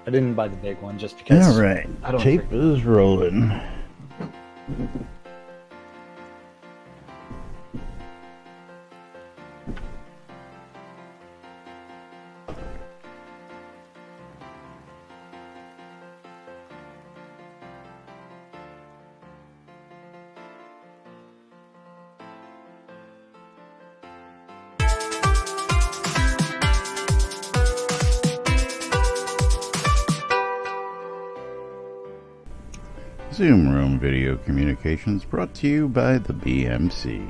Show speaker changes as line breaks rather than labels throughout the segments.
I didn't buy the big one just because.
All right, tape is rolling. Zoom Room Video Communications brought to you by the BMC.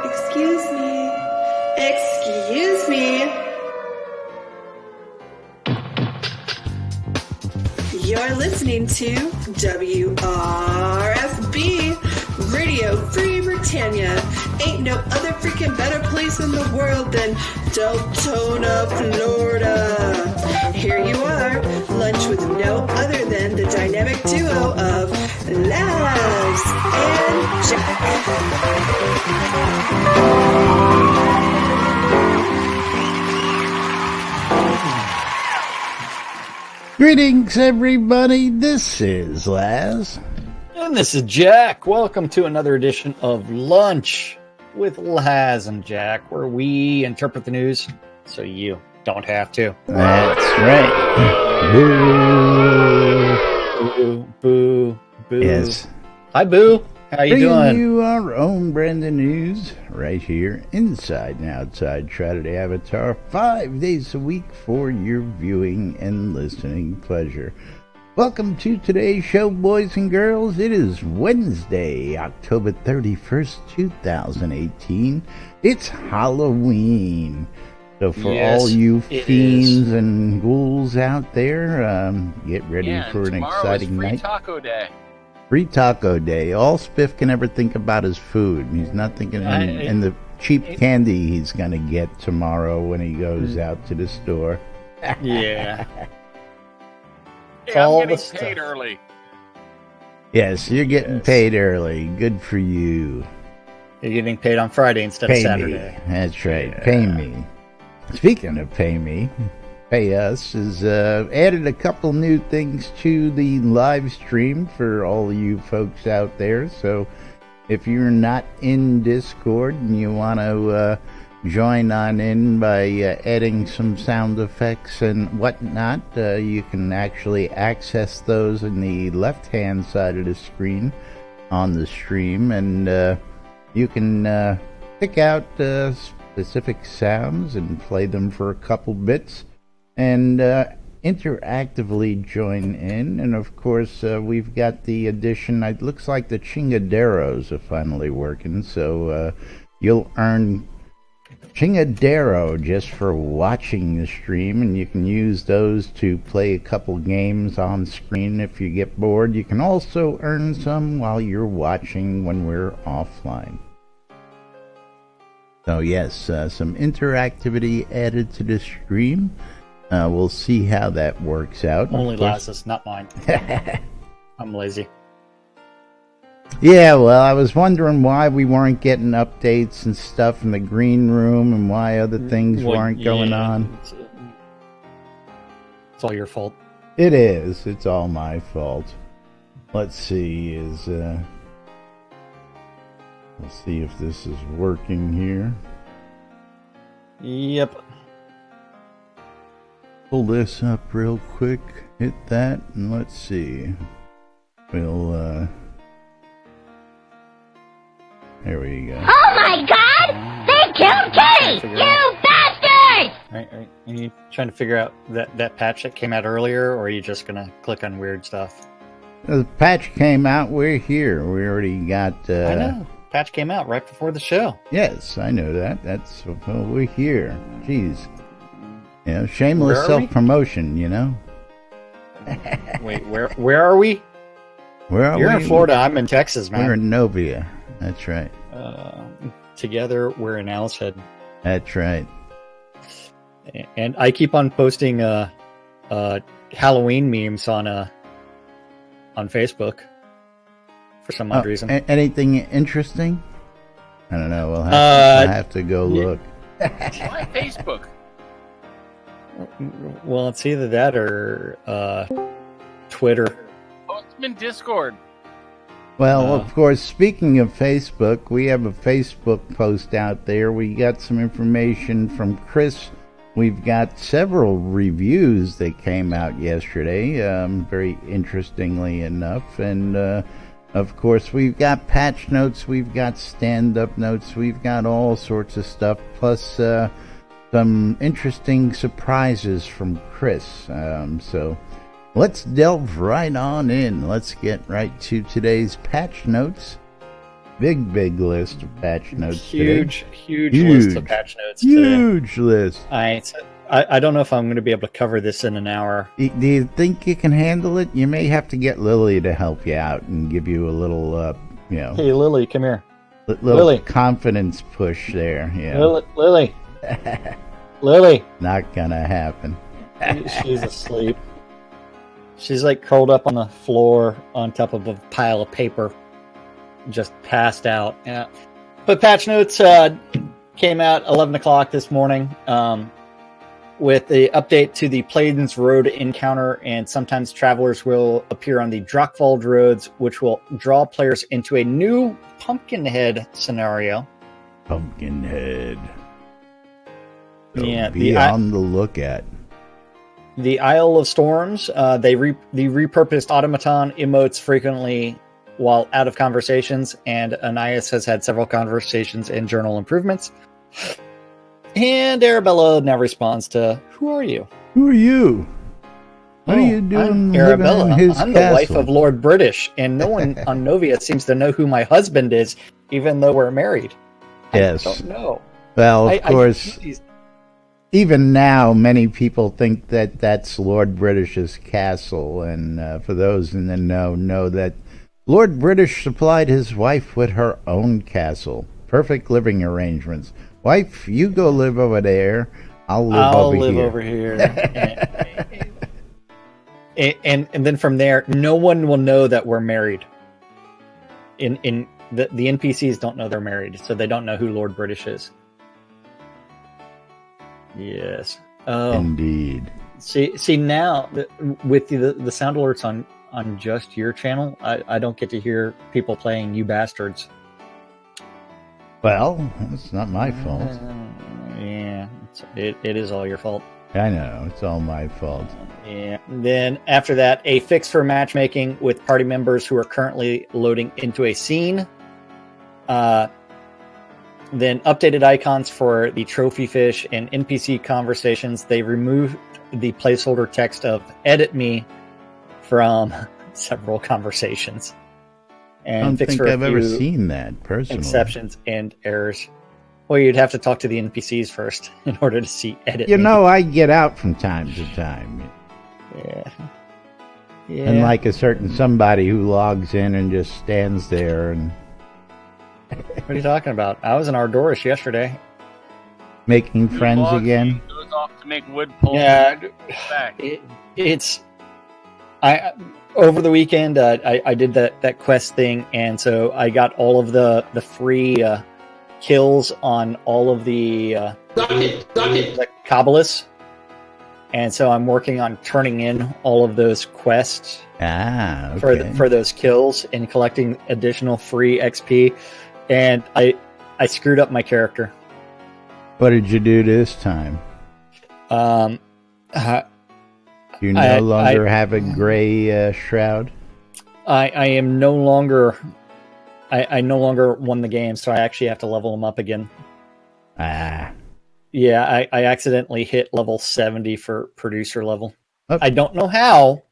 Excuse me. Excuse me. You're listening to WRFB, Radio Free Britannia. Ain't no other freaking better place in the world than Deltona, Florida. Here you are, lunch with no other than the dynamic duo of Laz and Jack.
Greetings, everybody. This is Laz.
And this is Jack. Welcome to another edition of Lunch with Laz and Jack, where we interpret the news so you don't have to.
That's right. Boo.
Boo, boo, boo.
Yes.
Hi, Boo. How you
Bringing
doing?
you our own brand of news right here, inside and outside Shroud Avatar, 5 days a week for your viewing and listening pleasure. Welcome to today's show, boys and girls. It is Wednesday, October 31st, 2018. It's Halloween. So for all you fiends and ghouls out there, get ready for an exciting night.
Taco Day.
Free Taco Day. All Spiff can ever think about is food. He's not thinking in the cheap candy he's going to get tomorrow when he goes out to the store.
Yeah.
Yeah, I'm getting paid early.
Yes, you're getting paid early. Good for you.
You're getting paid on Friday instead of Saturday.
Me. That's right. Yeah. Pay me. Speaking of pay me, Pay Us has added a couple new things to the live stream for all of you folks out there. So if you're not in Discord and you want to join on in by adding some sound effects and whatnot, you can actually access those in the left-hand side of the screen on the stream, and you can pick out specific sounds and play them for a couple bits and interactively join in. And of course we've got the addition, it looks like the chingaderos are finally working, so you'll earn Chingadero just for watching the stream, and you can use those to play a couple games on screen if you get bored. You can also earn some while you're watching when we're offline. So yes, some interactivity added to the stream. We'll see how that works out.
Only Laz's, not mine. I'm lazy.
Yeah, well, I was wondering why we weren't getting updates and stuff in the green room and why other things weren't going on.
It's all your fault.
It is. It's all my fault. Let's see, let's see if this is working here.
Yep.
Pull this up real quick. Hit that, and let's see. We'll, there we go.
Oh my God! They killed Kitty! You bastard!
Right. Are you trying to figure out that patch that came out earlier, or are you just gonna click on weird stuff?
The patch came out. We're here. We already got.
I know. Patch came out right before the show.
Yes, I know that. That's we're here. Jeez. You know, shameless self-promotion. You know.
Wait, where are we?
Where are we?
You're in Florida. I'm in Texas, man.
We're in Novia. That's right.
Together, we're in Owl's Head.
That's right.
And I keep on posting Halloween memes on Facebook for some odd reason.
Anything interesting? I don't know. We'll have to go look.
Why Facebook?
Well, it's either that or Twitter.
Post them in Discord.
Well, of course, speaking of Facebook, we have a Facebook post out there. We got some information from Chris. We've got several reviews that came out yesterday, very interestingly enough. And, of course, we've got patch notes, we've got stand-up notes, we've got all sorts of stuff, plus some interesting surprises from Chris. So let's delve right on in. Let's get right to today's patch notes. Big list of patch notes today.
Huge list of patch notes today.
Huge list.
I don't know if I'm going to be able to cover this in an hour.
Do you think you can handle it? You may have to get Lily to help you out and give you a little,
Hey, Lily, come here.
Little
Lily.
Confidence push there. Yeah.
Lily. Lily.
Not gonna happen.
She's asleep. She's like curled up on the floor on top of a pile of paper. Just passed out. Yeah. But patch notes came out 11 o'clock this morning with the update to the Plains Road encounter, and sometimes travelers will appear on the Drockvald roads, which will draw players into a new Pumpkinhead scenario.
Pumpkinhead.
Yeah,
be on the lookout.
The Isle of Storms, the repurposed automaton emotes frequently while out of conversations, and Anais has had several conversations and journal improvements. And Arabella now responds to, "Who are you?"
Who are you? What are you doing?
I'm
living
Arabella.
in his
I'm
castle?
the wife of Lord British, and no one on Novia seems to know who my husband is, even though we're married.
Yes.
I don't know.
Well, of course, even now, many people think that that's Lord British's castle, and for those in the know that Lord British supplied his wife with her own castle. Perfect living arrangements. Wife, you go live over there. I'll live over here.
and then from there, no one will know that we're married. The NPCs don't know they're married, so they don't know who Lord British is. Yes.
Indeed.
See now, with the sound alerts on just your channel, I don't get to hear people playing "You Bastards."
Well, it's not my fault.
Yeah, it is all your fault.
I know, it's all my fault.
Yeah. Then after that, a fix for matchmaking with party members who are currently loading into a scene. Then updated icons for the trophy fish and NPC conversations. They removed the placeholder text of "edit me" from several conversations. And
I don't
fix
think
for a
I've ever
few
seen that personally.
exceptions and errors. Well, you'd have to talk to the NPCs first in order to see edit.
You know, I get out from time to time.
Yeah.
And like a certain somebody who logs in and just stands there and...
What are you talking about? I was in Ardoris yesterday.
Making friends again?
Goes off to make wood poles.
Yeah.
Back.
Over the weekend, I did that quest thing, and so I got all of the free kills on all of the Kabbalists. And so I'm working on turning in all of those quests for those kills and collecting additional free XP. And I screwed up my character.
What did you do this time? You no longer have a gray shroud?
I am no longer... I no longer won the game, so I actually have to level them up again. Yeah, I accidentally hit level 70 for producer level. Okay. I don't know how,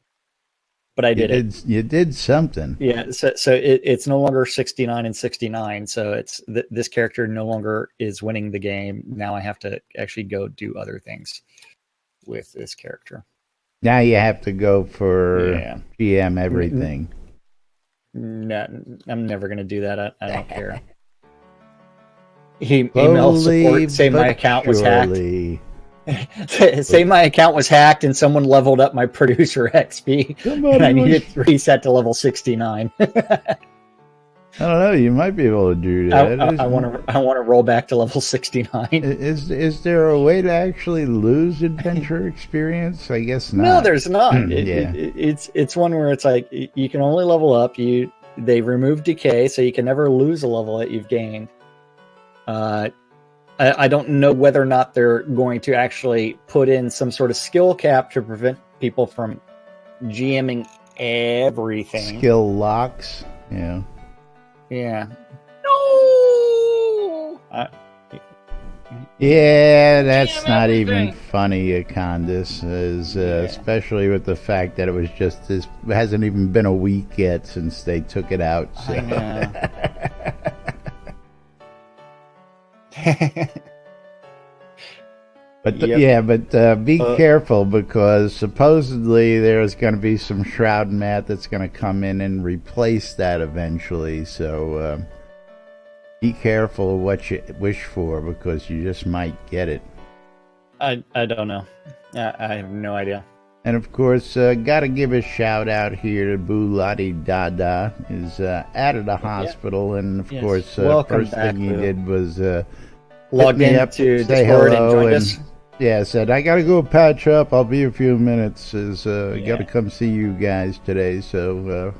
but I did it.
You did something.
Yeah, so it's no longer 69 and 69, so it's this character no longer is winning the game. Now I have to actually go do other things with this character.
Now you have to go for GM everything.
No, I'm never going to do that. I don't care. Email support, say my account was hacked. Say my account was hacked and someone leveled up my producer XP and I needed to reset to level 69.
I don't know. You might be able to do that.
I want to roll back to level 69.
Is there a way to actually lose adventure experience? I guess not.
No, there's not.
Yeah.
It's one where it's like you can only level up. They remove decay, so you can never lose a level that you've gained. I don't know whether or not they're going to actually put in some sort of skill cap to prevent people from GMing everything.
Skill locks. Yeah.
Yeah. No.
Yeah, that's not even funny, Acondis, especially with the fact that it was just this. It hasn't even been a week yet since they took it out. So. But be careful, because supposedly there's going to be some Shroud mat that's going to come in and replace that eventually. So be careful what you wish for, because you just might get it.
I don't know. I have no idea.
And of course, got to give a shout out here to Boo Lottie Dada, is out of the hospital, and of course, first thing he did was
logged into Discord and joined us.
Yeah, said, I got to go patch up. I'll be a few minutes. Got to come see you guys today. So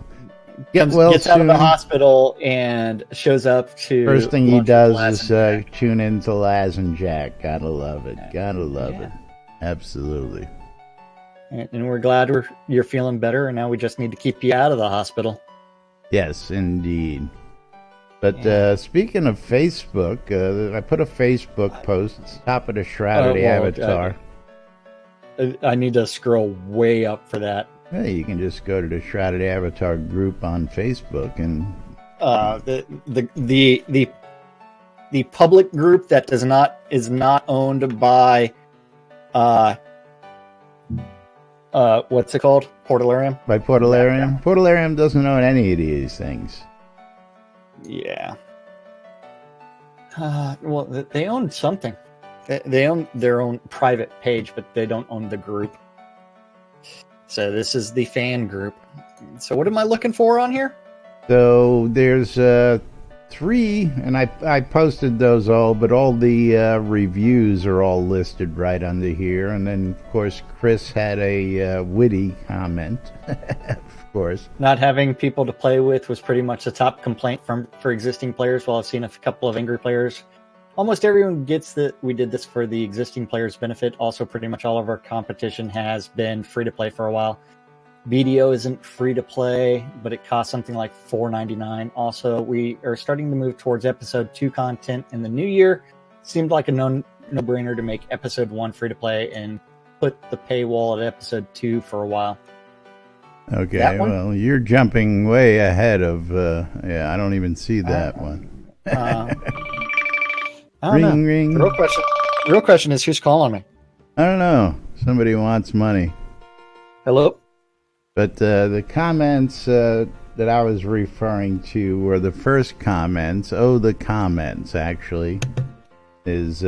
gets
out of the hospital and shows up to.
First thing he does is tune into Laz and Jack. Gotta love it. Gotta love it. Absolutely.
And we're glad you're feeling better, and now we just need to keep you out of the hospital.
Yes, indeed. But speaking of Facebook, I put a Facebook post top of the Shroud Avatar.
I need to scroll way up for that.
Hey, you can just go to the Shrouded Avatar group on Facebook and
the public group that is not owned by what's it called? Portalarium?
By Portalarium? Yeah. Portalarium doesn't own any of these things.
Yeah. Well, they own something. They own their own private page, but they don't own the group. So this is the fan group. So what am I looking for on here?
So there's 3, and I posted those all, but all the reviews are all listed right under here. And then, of course, Chris had a witty comment. Of course,
not having people to play with was pretty much the top complaint for existing players. While I've seen a couple of angry players, almost everyone gets that we did this for the existing players' benefit. Also, pretty much all of our competition has been free to play for a while. BDO isn't free to play, but it costs something like $4.99. Also, we are starting to move towards episode 2 content in the new year. Seemed like a no-brainer to make episode 1 free to play and put the paywall at episode 2 for a while.
Okay, well, you're jumping way ahead of, I don't even see that one.
I don't know.
Ring.
The real question is, who's calling me?
I don't know. Somebody wants money.
Hello?
But the comments that I was referring to were the first comments. The comments, actually, is...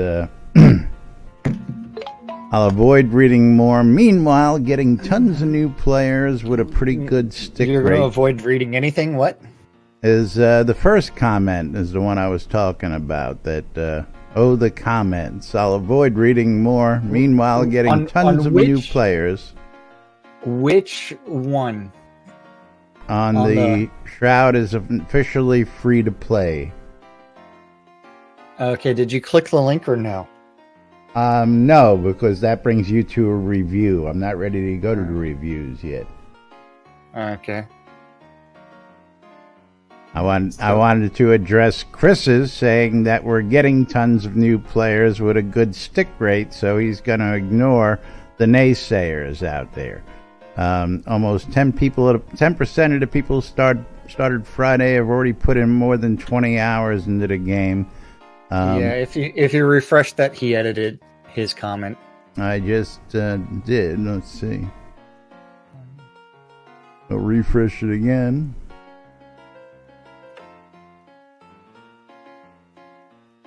I'll avoid reading more. Meanwhile, getting tons of new players with a pretty good stick rate.
You're going to avoid reading anything? What?
Is the first comment is the one I was talking about. That the comments. I'll avoid reading more. Meanwhile, getting tons of new players.
Which one?
On the Shroud is officially free to play.
Okay, did you click the link or no?
No, because that brings you to a review. I'm not ready to go to the reviews yet.
Okay.
I wanted to address Chris's saying that we're getting tons of new players with a good stick rate, so he's going to ignore the naysayers out there. Almost 10% of the people started Friday have already put in more than 20 hours into the game.
If you refresh that, he edited his comment.
I just did. Let's see. I'll refresh it again.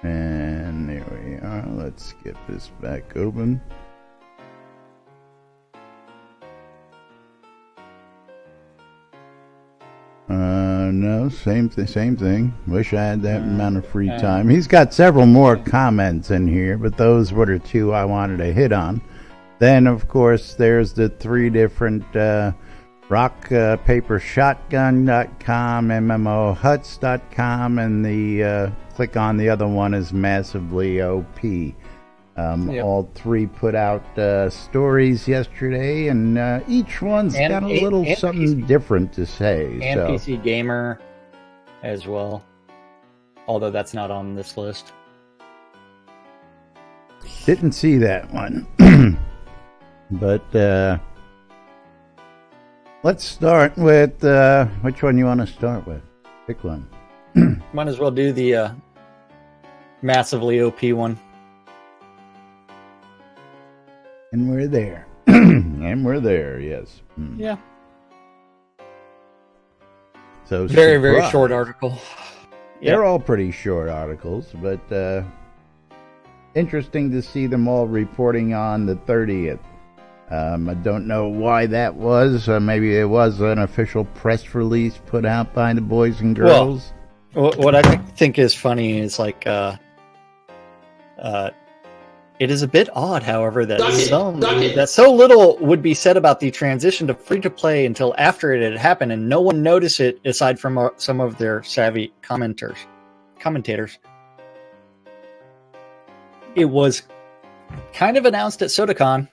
And there we are. Let's get this back open. no, same thing. Wish I had that amount of free time. He's got several more comments in here, but those were the two I wanted to hit on. Then, of course, there's the three different rockpapershotgun.com, MMOhuts.com, and the click on the other one is Massively OP. All three put out stories yesterday, and each one's got a little something different to say.
And PC Gamer as well, although that's not on this list.
Didn't see that one. But let's start with which one you want to start with? Pick one.
Might as well do the Massively OP one.
And we're there. And we're there, yes.
Yeah.
So
very short article.
They're all pretty short articles, but interesting to see them all reporting on the 30th. I don't know why that was. Maybe it was an official press release put out by the boys and girls.
Well, what I think is funny is like it is a bit odd, however, that so little would be said about the transition to free-to-play until after it had happened, and no one noticed it aside from some of their savvy commentators. It was kind of announced at SodaCon,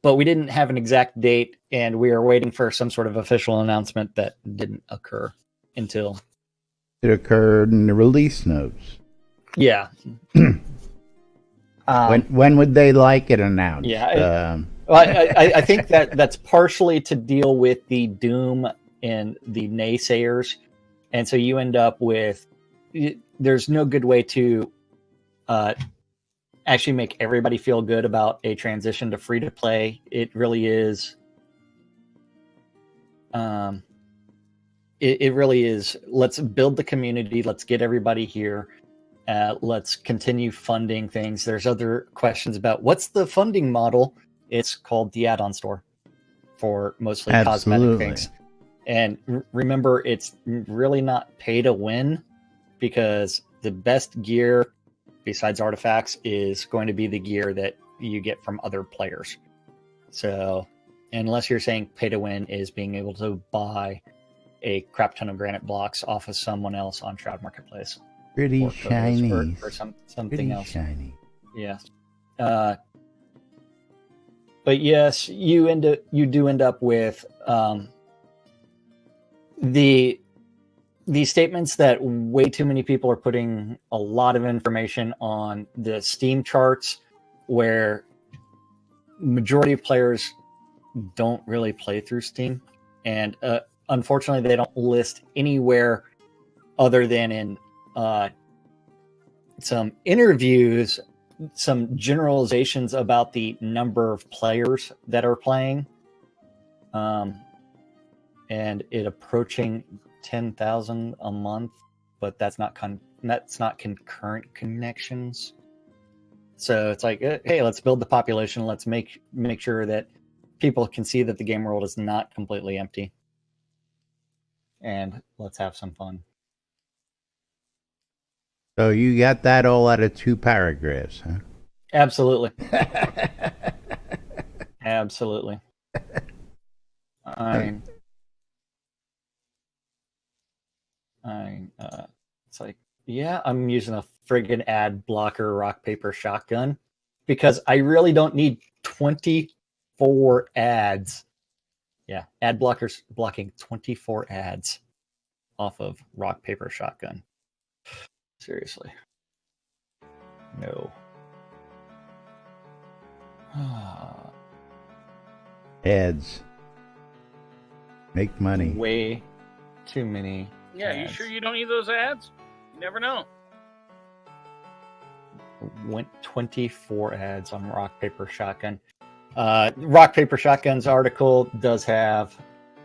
but we didn't have an exact date, and we are waiting for some sort of official announcement that didn't occur until...
It occurred in the release notes.
Yeah.
When would they like it announced?
Yeah, I think that's partially to deal with the doom and the naysayers, and so you end up with there's no good way to actually make everybody feel good about a transition to free to play. It really is. It really is. Let's build the community. Let's get everybody here. Let's continue funding things. There's other questions about what's the funding model. It's called the add-on store for mostly cosmetic things. And remember, it's really not pay to win, because the best gear besides artifacts is going to be the gear that you get from other players. So unless you're saying pay to win is being able to buy a crap ton of granite blocks off of someone else on Shroud Marketplace.
Pretty shiny.
Or something else.
Shiny.
Yes. But yes, you do end up with the statements that way too many people are putting a lot of information on the Steam charts, where majority of players don't really play through Steam, and unfortunately they don't list anywhere other than in some interviews, some generalizations about the number of players that are playing, and it approaching 10,000 a month, but that's not concurrent connections. So it's like, hey, let's build the population. Let's make sure that people can see that the game world is not completely empty, and let's have some fun.
So you got that all out of 2 paragraphs, huh?
Absolutely. Absolutely. It's like, yeah, I'm using a friggin' ad blocker rock paper shotgun because I really don't need 24 ads. Yeah, ad blockers blocking 24 ads off of rock paper shotgun. Seriously. No.
Ads. Make money.
Way too many.
Yeah,
ads.
You sure you don't need those ads? You never know.
Went 24 ads on rock paper shotgun. Rock paper shotgun's article does have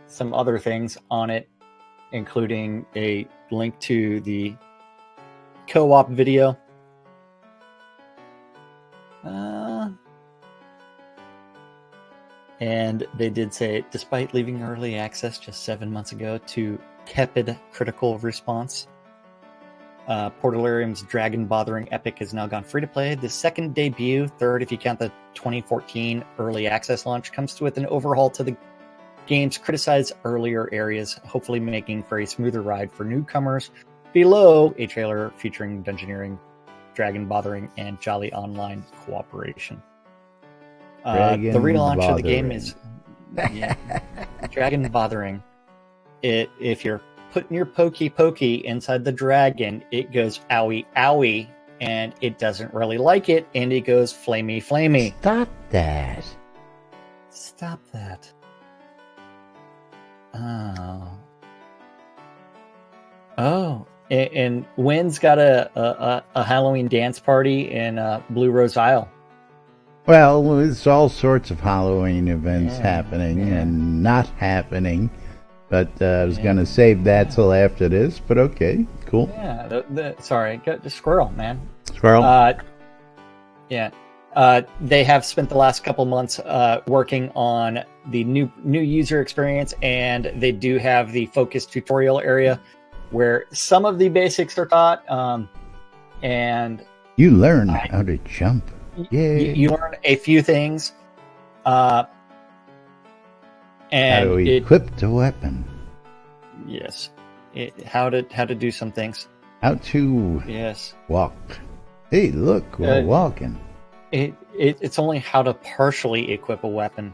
some other things on it, including a link to the co-op video. And they did say, despite leaving early access just 7 months ago to tepid critical response, Portalarium's Dragon Bothering Epic has now gone free to play. The second debut, third if you count the 2014 early access launch, comes with an overhaul to the game's criticized earlier areas, hopefully making for a smoother ride for newcomers. Below, a trailer featuring Dungeoneering, Dragon Bothering, and Jolly Online cooperation. The relaunch of the game is Dragon Bothering. If you're putting your pokey inside the dragon, it goes owie owie, and it doesn't really like it, and it goes flamey flamey.
Stop that.
Stop that. Oh, and Wynn's got a Halloween dance party in Blue Rose Isle.
Well, there's all sorts of Halloween events happening and not happening, but I was going to save that till after this, but okay, cool.
Yeah, sorry, the squirrel, man.
Squirrel.
They have spent the last couple months working on the new user experience, and they do have the focused tutorial area where some of the basics are taught, and
you learn how to jump. Yeah,
you learn a few things, and
how to equip the weapon.
Yes, how to do some things.
How to walk. Hey, look, we're walking.
It's only how to partially equip a weapon.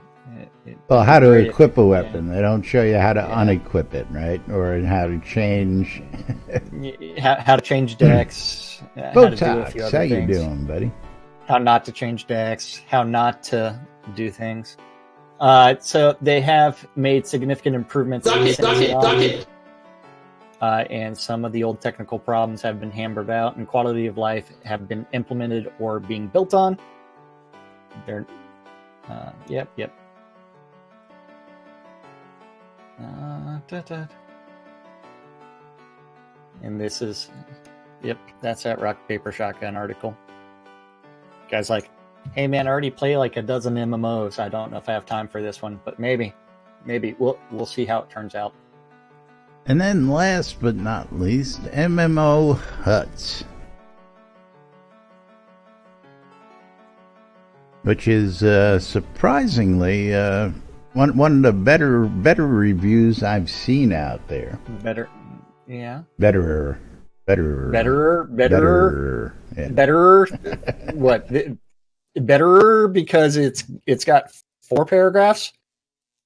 Well, how to equip a weapon. They don't show you how to unequip it, right? Or how to change.
how to change decks.
Botox, how you doing, buddy?
How not to change decks. How not to do things. So they have made significant improvements. And some of the old technical problems have been hammered out, and quality of life have been implemented or being built on. They're, yep. And this is, that's that Rock Paper Shotgun article. Guy's like, hey man, I already play like a dozen MMOs. I don't know if I have time for this one, but maybe we'll see how it turns out.
And then last but not least, MMO Huts, which is surprisingly one of the better reviews I've seen out there.
Betterer. What? Betterer because it's got 4 paragraphs.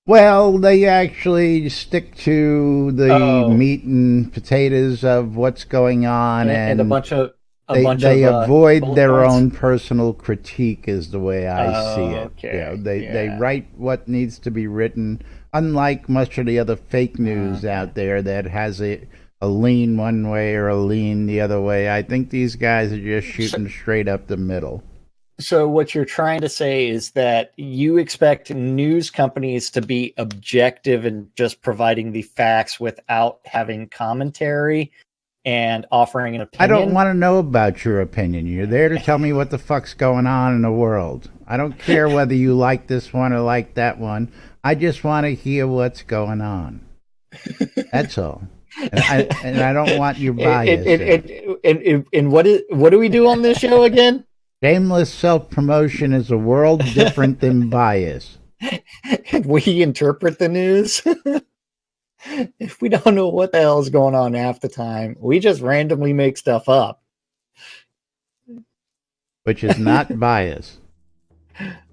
Well, they actually stick to the meat and potatoes of what's going on, and
a bunch of
they avoid their own personal critique, is the way I see it.
Okay.
They write what needs to be written, unlike much of the other fake news out there that has a lean one way or a lean the other way. I think these guys are just shooting straight up the middle.
So what you're trying to say is that you expect news companies to be objective and just providing the facts without having commentary and offering an opinion?
I don't want to know about your opinion. You're there to tell me what the fuck's going on in the world. I don't care whether you like this one or like that one. I just want to hear what's going on. That's all. And I don't want your bias.
And what do we do on this show again?
Shameless self-promotion is a world different than bias.
We interpret the news. If we don't know what the hell is going on half the time, we just randomly make stuff up.
Which is not bias.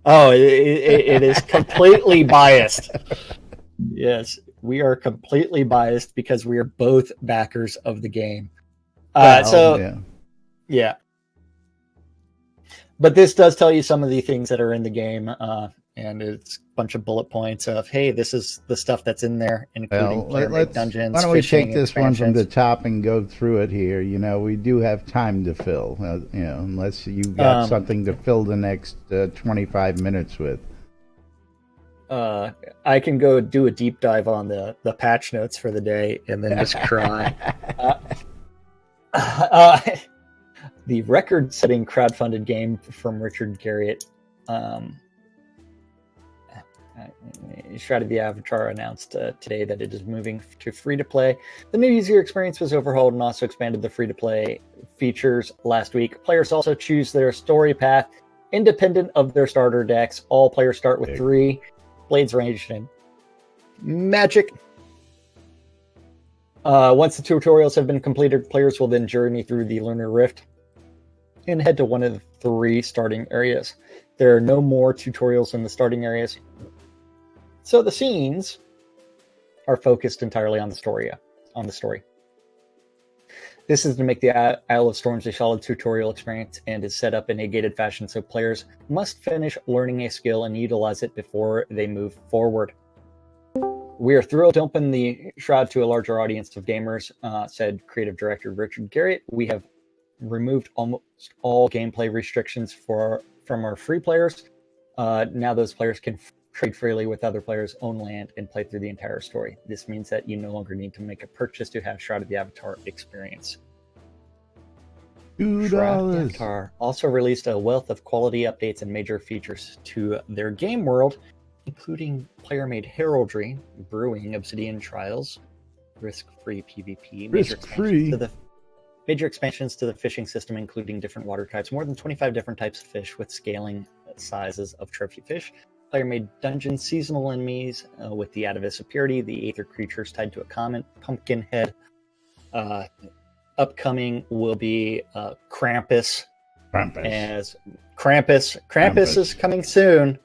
Oh, it is completely biased. Yes, we are completely biased because we are both backers of the game. Yeah. But this does tell you some of the things that are in the game, and it's a bunch of bullet points of, hey, this is the stuff that's in there, including dungeons.
Why don't we take this one from the top and go through it here? You know, we do have time to fill, unless you got something to fill the next 25 minutes with.
I can go do a deep dive on the patch notes for the day and then just cry. The record-setting crowdfunded game from Richard Garriott. Shroud of the Avatar announced today that it is moving to free-to-play. The new user experience was overhauled and also expanded the free-to-play features last week. Players also choose their story path independent of their starter decks. All players start with 3 blades ranged in magic. Once the tutorials have been completed, players will then journey through the Lunar Rift and head to one of the 3 starting areas. There are no more tutorials in the starting areas, so the scenes are focused entirely on the story. This is to make the Isle of Storms a solid tutorial experience and is set up in a gated fashion, so players must finish learning a skill and utilize it before they move forward. We are thrilled to open the Shroud to a larger audience of gamers, said creative director Richard Garriott. We have removed almost all gameplay restrictions from our free players. Now those players can trade freely with other players, own land, and play through the entire story. This means that you no longer need to make a purchase to have Shroud of the Avatar experience.
$2.
Shroud of the Avatar also released a wealth of quality updates and major features to their game world, including player-made heraldry, brewing, obsidian trials, risk-free PvP, major expansions to the fishing system, including different water types, more than 25 different types of fish with scaling sizes of trophy fish, player-made dungeons, seasonal enemies with the Atavis of Purity, the aether creatures tied to a common pumpkin head. Upcoming will be Krampus. Krampus is coming soon.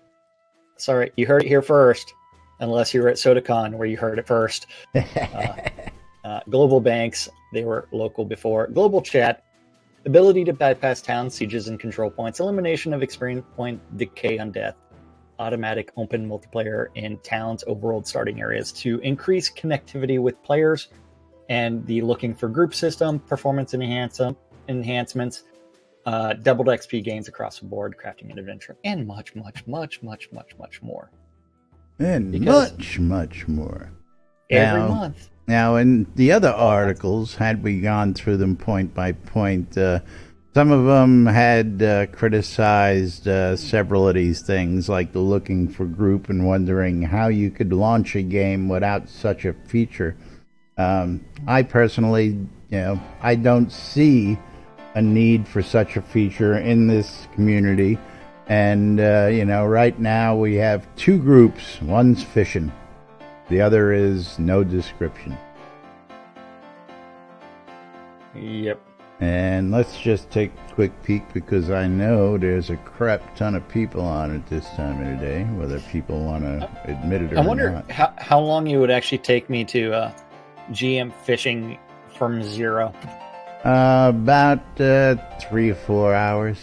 Sorry, you heard it here first, unless you were at SodaCon where you heard it first. Global banks, they were local before. Global chat, ability to bypass town sieges and control points, elimination of experience point decay on death, automatic open multiplayer in towns overworld starting areas to increase connectivity with players, and the looking for group system, performance enhancements, doubled XP gains across the board, crafting and adventure, and much more.
And much more.
Every month.
Now, in the other articles, had we gone through them point by point, some of them had criticized several of these things, like the looking for group and wondering how you could launch a game without such a feature. I personally, I don't see a need for such a feature in this community. And, right now we have 2 groups. One's fishing. The other is no description.
Yep.
And let's just take a quick peek, because I know there's a crap ton of people on it this time of the day, whether people want to admit it or not.
I wonder how long it would actually take me to GM fishing from 0.
About 3 or 4 hours.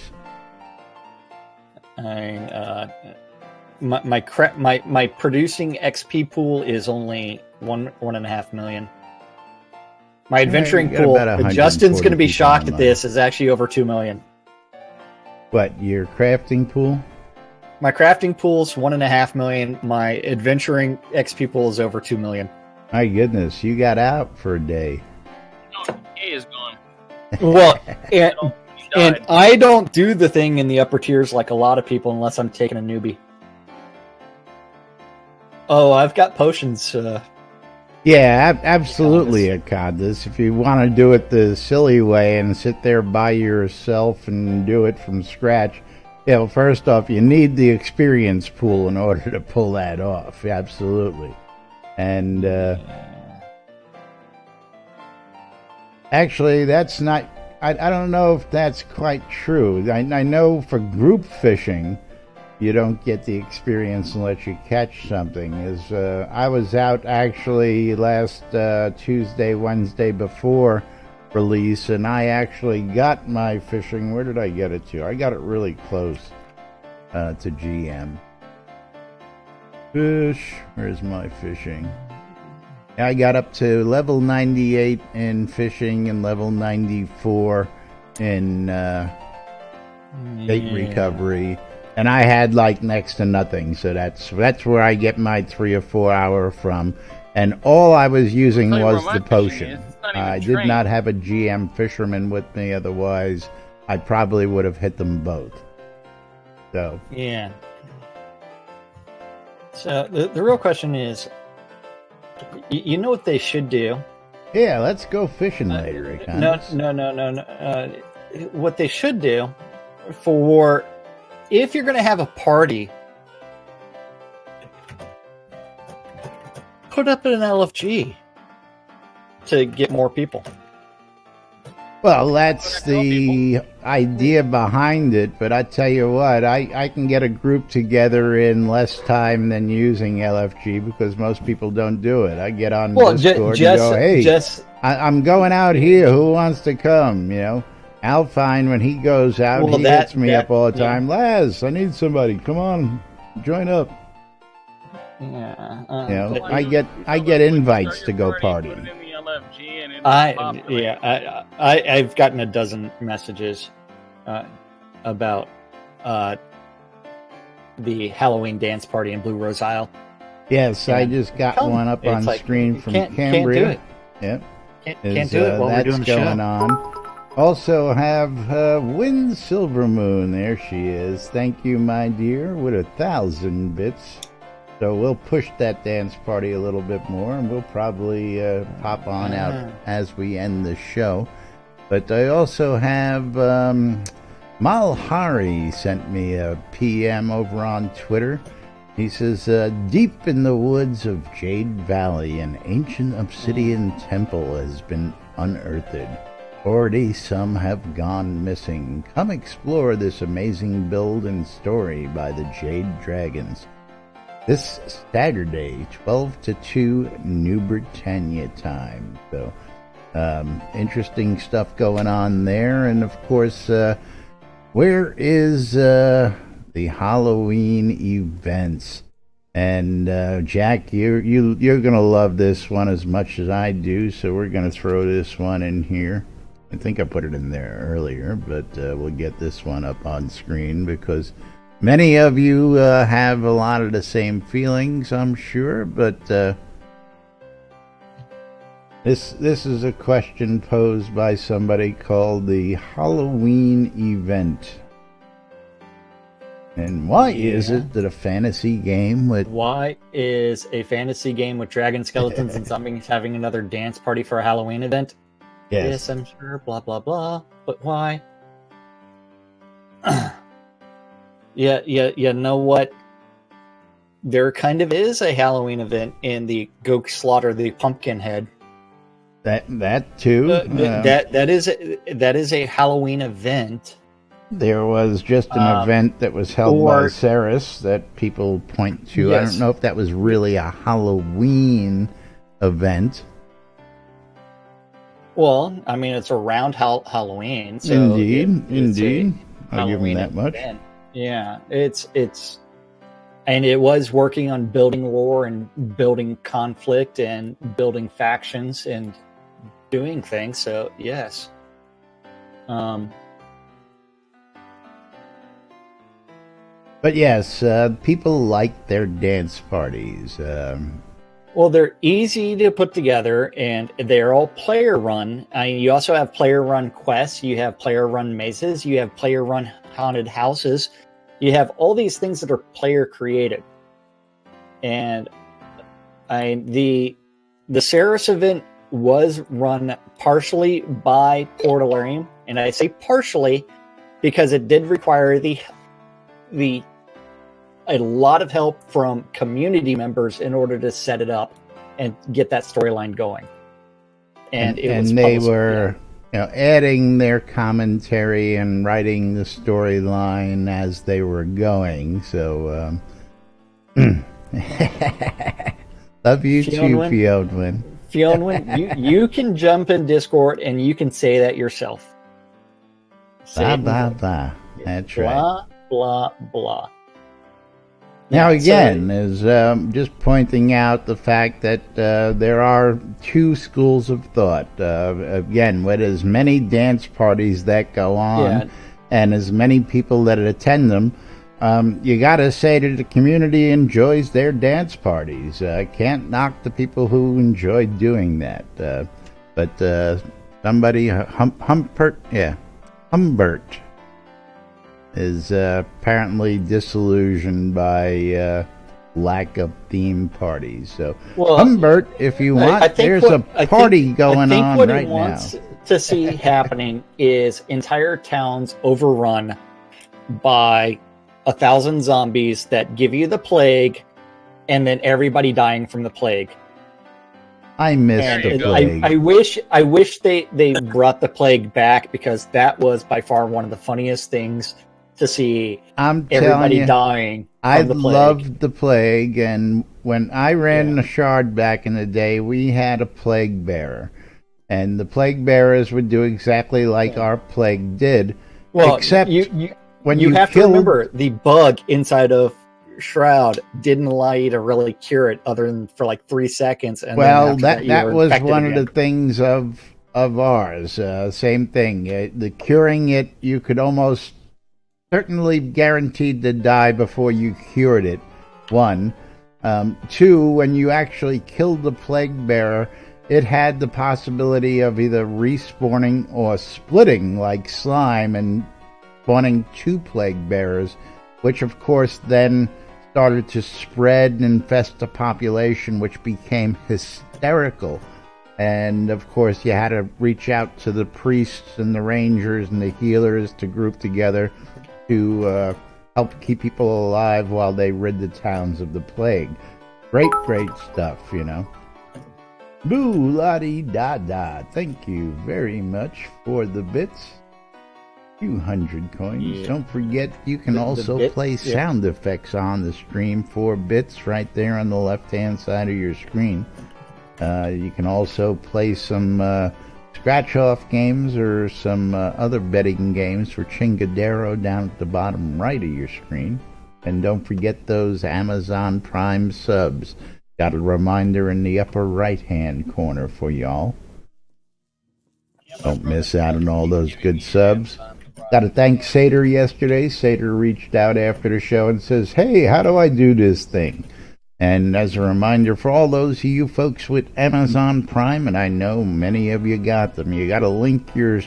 My producing XP pool is only 1.5 million. My adventuring pool, Justin's going to be shocked at this, is actually over 2 million.
What, your crafting pool?
My crafting pool's 1.5 million. My adventuring XP pool is over 2 million.
My goodness, you got out for a day.
He is gone.
Well, and I don't do the thing in the upper tiers like a lot of people unless I'm taking a newbie. Oh, I've got potions.
Yeah, absolutely, Akadis. If you want to do it the silly way and sit there by yourself and do it from scratch, first off, you need the experience pool in order to pull that off. Absolutely. And actually, that's not... I don't know if that's quite true. I know for group fishing, you don't get the experience unless you catch something. I was out actually last Tuesday, Wednesday before release, and I actually got my fishing. Where did I get it to? I got it really close to GM. Fish. Where's my fishing? I got up to level 98 in fishing and level 94 in bait recovery, and I had like next to nothing. So that's where I get my 3 or 4 hour from. And all I was using was the potion. I did not have a GM fisherman with me, otherwise I probably would have hit them both. So
yeah. So the real question is, you know what they should do?
Yeah, let's go fishing later.
No. What they should do for if you're going to have a party, put up an LFG to get more people.
Well, that's the idea behind it, but I tell you what, I can get a group together in less time than using LFG because most people don't do it. I get on Discord and go, hey, I'm going out here. Who wants to come? You know, Alpine, when he goes out, he hits me up all the time. Laz, I need somebody. Come on, join up.
Yeah,
you know, I get invites to go party.
I've gotten a dozen messages about the Halloween dance party in Blue Rose Isle.
Yes, I just got one up on screen from Cambria.
Can't do it while we're doing the show.
That's going on. Also have Win Silvermoon. There she is. Thank you, my dear, with 1,000 bits. So we'll push that dance party a little bit more, and we'll probably pop on out as we end the show. But I also have Malhari sent me a PM over on Twitter. He says, deep in the woods of Jade Valley, an ancient obsidian temple has been unearthed. Already some have gone missing. Come explore this amazing build and story by the Jade Dragons. This Saturday, 12 to 2, New Britannia time. So, interesting stuff going on there. And, of course, where is the Halloween events? And, Jack, you're going to love this one as much as I do, so we're going to throw this one in here. I think I put it in there earlier, but we'll get this one up on screen because many of you have a lot of the same feelings, I'm sure, but this is a question posed by somebody called the Halloween event. And why is it that a fantasy game with...
Why is a fantasy game with dragon skeletons and zombies having another dance party for a Halloween event? Yes, I'm sure, blah, blah, blah. But why? Yeah, you know what? There kind of is a Halloween event in the Go Slaughter the Pumpkinhead.
That too.
That is a Halloween event.
There was just an event that was held by Ceres that people point to. Yes. I don't know if that was really a Halloween event.
Well, I mean, it's around Halloween. So
Indeed. I'll give them that much.
Event. Yeah, it's and it was working on building lore and building conflict and building factions and doing things. So yes,
but yes, people like their dance parties.
Well, they're easy to put together, and they're all player-run. You also have player-run quests. You have player-run mazes. You have player-run haunted houses. You have all these things that are player-created. And the Ceres event was run partially by Portalarium, and I say partially because it did require a lot of help from community members in order to set it up and get that storyline going. And
they were adding their commentary and writing the storyline as they were going. So, love you too, Fionwin.
Fionwin, you can jump in Discord and you can say that yourself.
Blah, blah, blah. That's right.
Blah, blah, blah.
Now again, is just pointing out the fact that there are two schools of thought. Again, with as many dance parties that go on and as many people that attend them, you got to say that the community enjoys their dance parties. Can't knock the people who enjoy doing that. But somebody, Humbert, is apparently disillusioned by lack of theme parties. So,
Well,
Humbert, if you want, there's a party going on
what
right
he
now.
wants to see happening is entire towns overrun by 1,000 zombies that give you the plague, and then everybody dying from the plague.
I missed the plague.
I wish they brought the plague back, because that was by far one of the funniest things to see.
I'm
everybody
telling you,
dying.
I
from the plague.
loved the plague, and when I ran the Shroud back in the day, we had a plague bearer, and the plague bearers would do exactly like our plague did.
Well,
except when you
have
killed...
to remember, the bug inside of Shroud didn't allow you to really cure it, other than for like 3 seconds. And
well,
then
that was one
again.
of the things of ours. Same thing. The curing it, you could almost certainly guaranteed to die before you cured it. 1. 2, when you actually killed the plague bearer, it had the possibility of either respawning or splitting like slime and spawning 2 plague bearers, which of course then started to spread and infest the population, which became hysterical. And of course you had to reach out to the priests and the rangers and the healers to group together to help keep people alive while they rid the towns of the plague. Great stuff, you know. Boo la dee da da. Thank you very much for the bits. 200 coins. Yeah. Don't forget, you can also play sound effects on the stream. 4 bits right there on the left-hand side of your screen. You can also play some scratch-off games or some other betting games for Chingadero down at the bottom right of your screen. And don't forget those Amazon Prime subs. Got a reminder in the upper right-hand corner for y'all. Don't miss out on all those good subs. Got to thank Sater yesterday. Sater reached out after the show and says, "Hey, how do I do this thing?" And as a reminder for all those of you folks with Amazon Prime, and I know many of you got them, you got to link your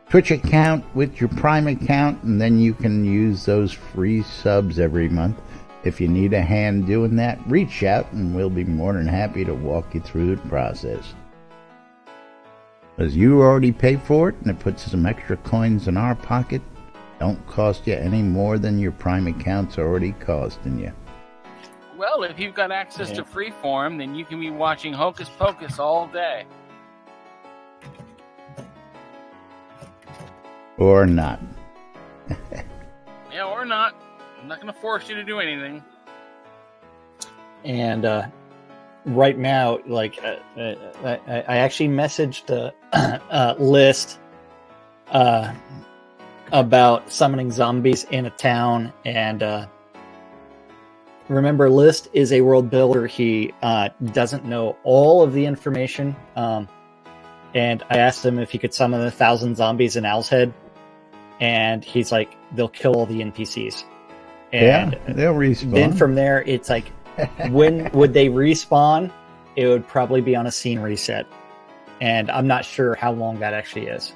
Twitch account with your Prime account, and then you can use those free subs every month. If you need a hand doing that, reach out and we'll be more than happy to walk you through the process. Because you already pay for it, and it puts some extra coins in our pocket. Don't cost you any more than your Prime account's already costing you.
Well, if you've got access to Freeform, then you can be watching Hocus Pocus all day.
Or not.
Yeah, or not. I'm not going to force you to do anything.
And right now, like, I actually messaged a list about summoning zombies in a town, and remember, List is a world builder. He doesn't know all of the information, and I asked him if he could summon 1,000 zombies in Owl's Head, and he's like, they'll kill all the NPCs. And
yeah, they'll respawn.
Then from there, it's like, when would they respawn? It would probably be on a scene reset, and I'm not sure how long that actually is.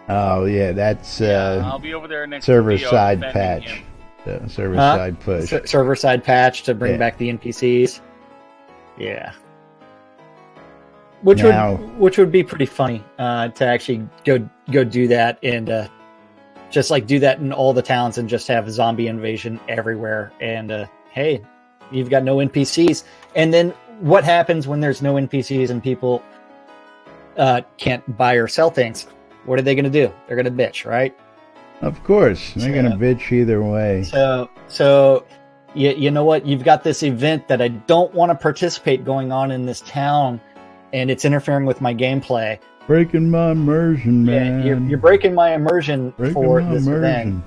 Oh yeah, that's
I'll be over there next
server side patch. Server side push.
Server side patch to bring back the NPCs. Yeah. Which would be pretty funny to actually go do that, and just like do that in all the towns and just have zombie invasion everywhere. And hey, you've got no NPCs. And then what happens when there's no NPCs and people can't buy or sell things? What are they going to do? They're going to bitch, right?
Of course, they're going to bitch either way.
So you know what? You've got this event that I don't want to participate going on in this town, and it's interfering with my gameplay.
Breaking my immersion, man.
Yeah, you're breaking my immersion for this event.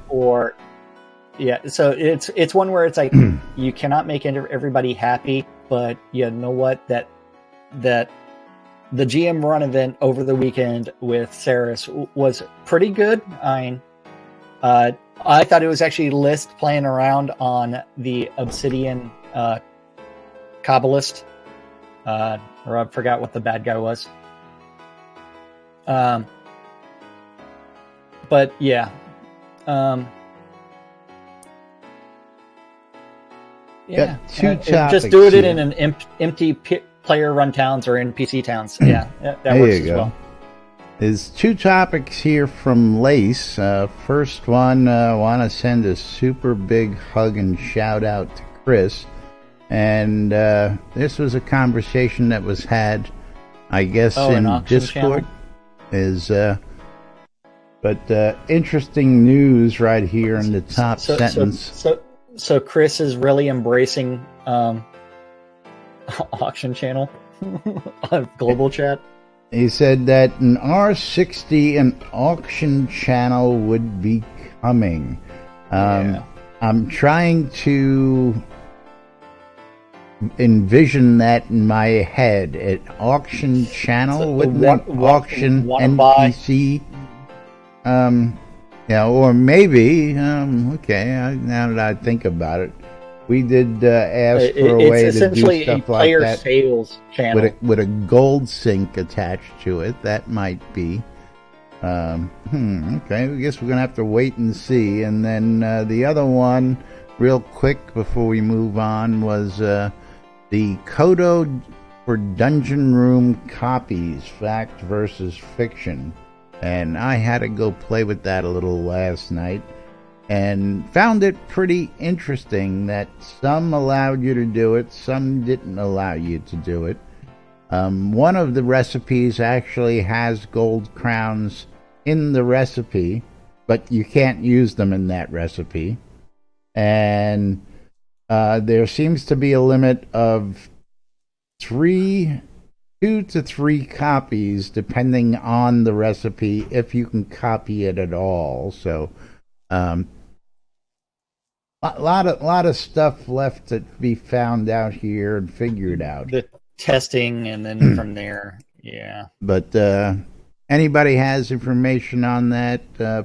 So it's one where it's like you cannot make everybody happy, but you know what? That the GM run event over the weekend with Saris was pretty good. I thought it was actually List playing around on the Obsidian Kabbalist, or I forgot what the bad guy was. But yeah, Yeah,
Got two
just
topics
do it
here.
in an empty player run towns or NPC towns. Yeah, that
There
works
you
as
go.
well.
There's two topics here from Lace. First one, want to send a super big hug and shout out to Chris. And this was a conversation that was had, I guess, in Discord. But interesting news right here in the top sentence.
So Chris is really embracing auction channel on global chat.
He said that in R60 an auction channel would be coming. I'm trying to envision that in my head. An auction channel with an auction NPC. Or maybe, okay, now that I think about it, we did ask for a way to do stuff like that.
Sales channel
with a gold sink attached to it. That might be. Okay, I guess we're going to have to wait and see. And then the other one, real quick before we move on, was the Kodo for Dungeon Room copies, fact versus fiction. And I had to go play with that a little last night and found it pretty interesting that some allowed you to do it, some didn't allow you to do it. One of the recipes actually has gold crowns in the recipe, but you can't use them in that recipe. And there seems to be a limit of 2 to 3 copies depending on the recipe, if you can copy it at all. So a lot of stuff left to be found out here and figured out.
The testing, and then from there, yeah.
But anybody has information on that,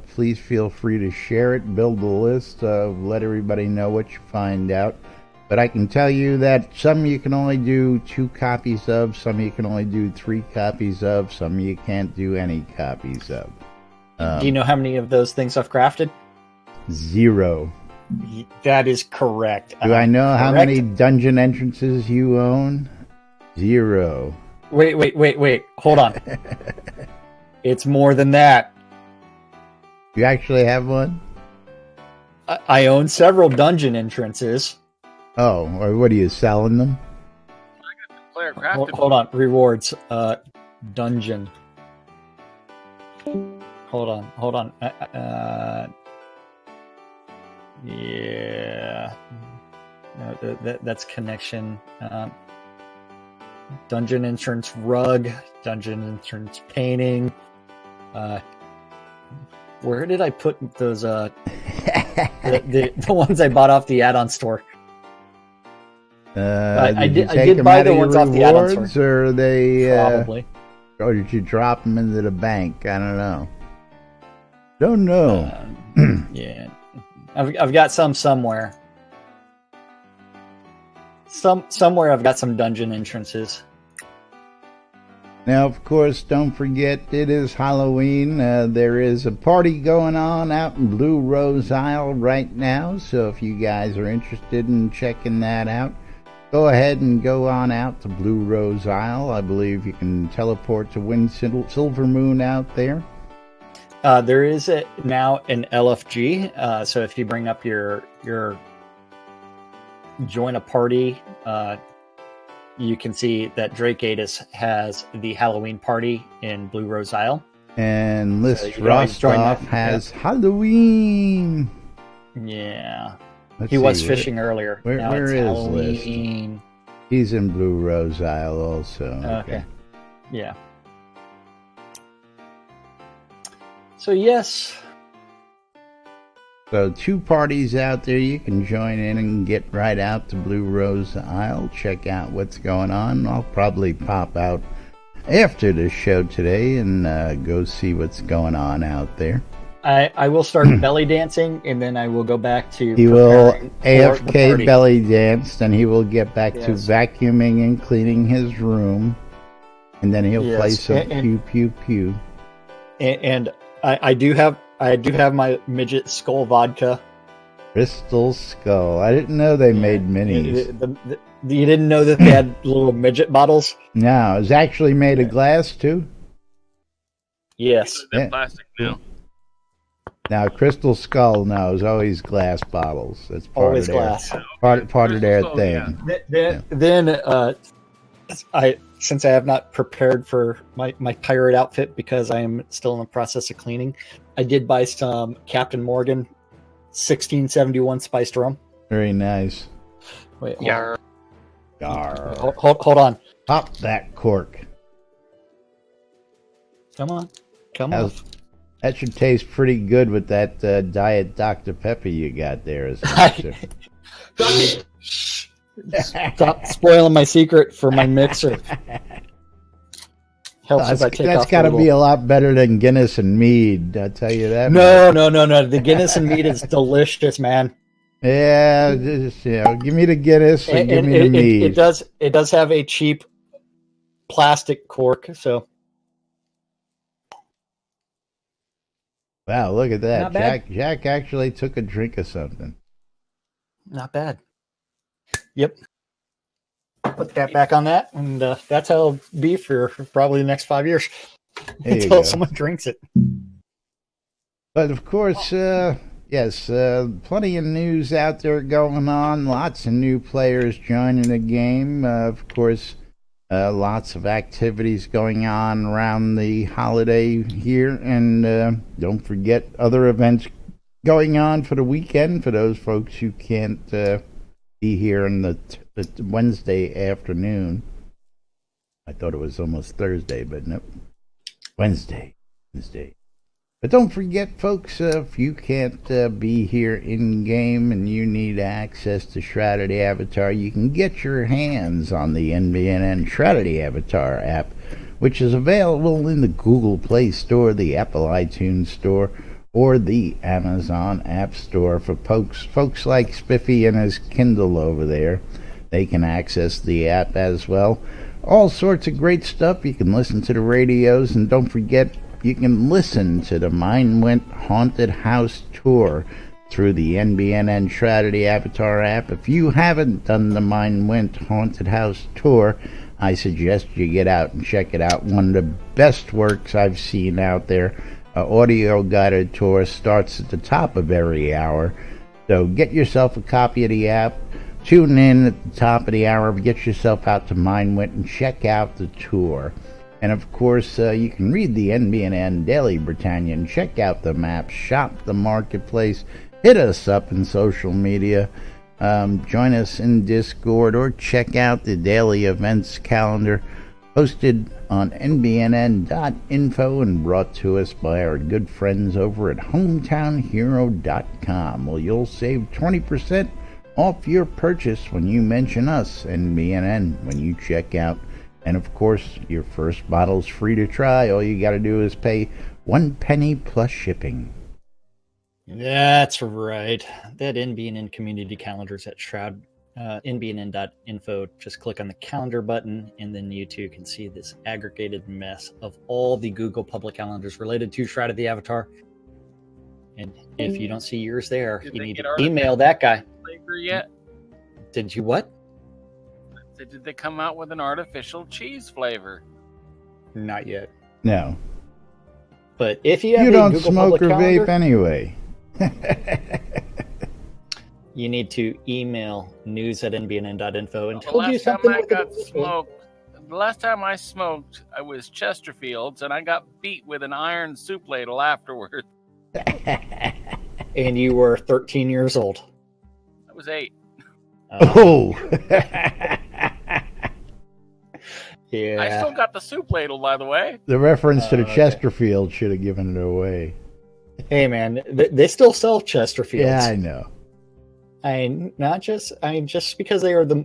please feel free to share it, build a list, let everybody know what you find out. But I can tell you that some you can only do 2 copies of, some you can only do 3 copies of, some you can't do any copies of.
Do you know how many of those things I've crafted?
0.
That is correct.
Do I know how many dungeon entrances you own? 0.
Wait. Hold on. It's more than that.
You actually have one?
I own several dungeon entrances.
Oh, or what are you selling them?
Player crafted.
Hold on. Rewards. Dungeon. Hold on. Yeah. No, that's connection. Dungeon entrance rug. Dungeon entrance painting. Where did I put those? The ones I bought off the add-on store. I did buy the ones off the add-on store.
Or are they
probably?
Or did you drop them into the bank? I don't know. Don't know.
Yeah, I've got some somewhere. Somewhere I've got some dungeon entrances.
Now, of course, don't forget it is Halloween. There is a party going on out in Blue Rose Isle right now. So if you guys are interested in checking that out, go ahead and go on out to Blue Rose Isle. I believe you can teleport to Wind Silver Moon out there.
There is now an LFG. So if you bring up your join a party, you can see that Drake Gatus has the Halloween party in Blue Rose Isle.
And List Rostov has Halloween.
Yeah. He was fishing earlier.
Where is
Halloween.
List? He's in Blue Rose Isle also.
Okay. Yeah. So yes.
So 2 parties out there. You can join in and get right out to Blue Rose Isle. Check out what's going on. I'll probably pop out after the show today and go see what's going on out there.
I will start belly dancing, and then I will go back to...
He will AFK belly dance, then he will get back to vacuuming and cleaning his room, and then he'll play some pew pew pew.
And I do have my midget skull vodka
Crystal Skull. I didn't know they made minis.
You didn't know that they had little midget bottles?
No, it's actually made of glass too.
Yes.
They're
Yeah.
plastic now.
Now, Crystal Skull, no, is always glass bottles. That's part
Always
of their,
glass.
part of their
Crystal Skull,
thing.
yeah.
Then since I have not prepared for my pirate outfit because I am still in the process of cleaning, I did buy some Captain Morgan 1671 spiced rum.
Very nice.
Wait,
Yeah.
Yarr.
hold on.
Pop that cork.
Come on. Come on.
That should taste pretty good with that Diet Dr. Pepper you got there. As a mixer.
Stop spoiling my secret for my mixer. Helps if I take
That's
off
got to
the
be a
little...
lot better than Guinness and mead. I'll tell you that.
No. The Guinness and mead is delicious, man.
Yeah, just, give me the Guinness and give me the mead.
It does have a cheap plastic cork, so.
Wow, look at that.
Not bad.
Jack actually took a drink of something.
Not bad. Yep. Put that back on that, and that's how it'll be for probably the next 5 years until someone drinks it.
But of course, yes, plenty of news out there going on. Lots of new players joining the game. Of course, lots of activities going on around the holiday here. And don't forget other events going on for the weekend for those folks who can't be here on the Wednesday afternoon. I thought it was almost Thursday, but nope. Wednesday. But don't forget, folks, if you can't be here in-game and you need access to Shroud of the Avatar, you can get your hands on the NBNN Shroud of the Avatar app, which is available in the Google Play Store, the Apple iTunes Store, or the Amazon App Store. For folks like Spiffy and his Kindle over there, they can access the app as well. All sorts of great stuff. You can listen to the radios, and don't forget, you can listen to the Mind Went Haunted House Tour through the NBNN Shroud of the Avatar app. If you haven't done the Mind Went Haunted House Tour, I suggest you get out and check it out. One of the best works I've seen out there. Audio guided tour starts at the top of every hour. So get yourself a copy of the app. Tune in at the top of the hour. Get yourself out to Mind Went and check out the tour. And of course, you can read the NBNN Daily Britannia, check out the maps, shop the marketplace, hit us up in social media, join us in Discord, or check out the daily events calendar posted on nbnn.info and brought to us by our good friends over at hometownhero.com. Well, you'll save 20% off your purchase when you mention us, NBNN, when you check out. And of course, your first bottle's free to try. All you got to do is pay 1 penny plus shipping.
That's right. That NBNN community calendars at Shroud, nbnn.info. Just click on the calendar button, and then you too can see this aggregated mess of all the Google public calendars related to Shroud of the Avatar. And if you don't see yours there, you need to email that guy.
Flavor yet?
Did you what?
Did they come out with an artificial cheese flavor?
Not yet.
No.
But if you have
You
a
don't
Google
smoke
public
or
calendar,
vape anyway.
you need to email news@nbnn.info and
The
tell you
last time
something.
I got smoked, the last time I smoked, I was Chesterfield's, and I got beat with an iron soup ladle afterward.
And you were 13 years old.
I was 8.
Oh.
Yeah.
I still got the soup ladle, by the way.
The reference to the
Okay.
Chesterfield should have given it away.
Hey, man, they still sell Chesterfields.
Yeah, I know.
Just because they are the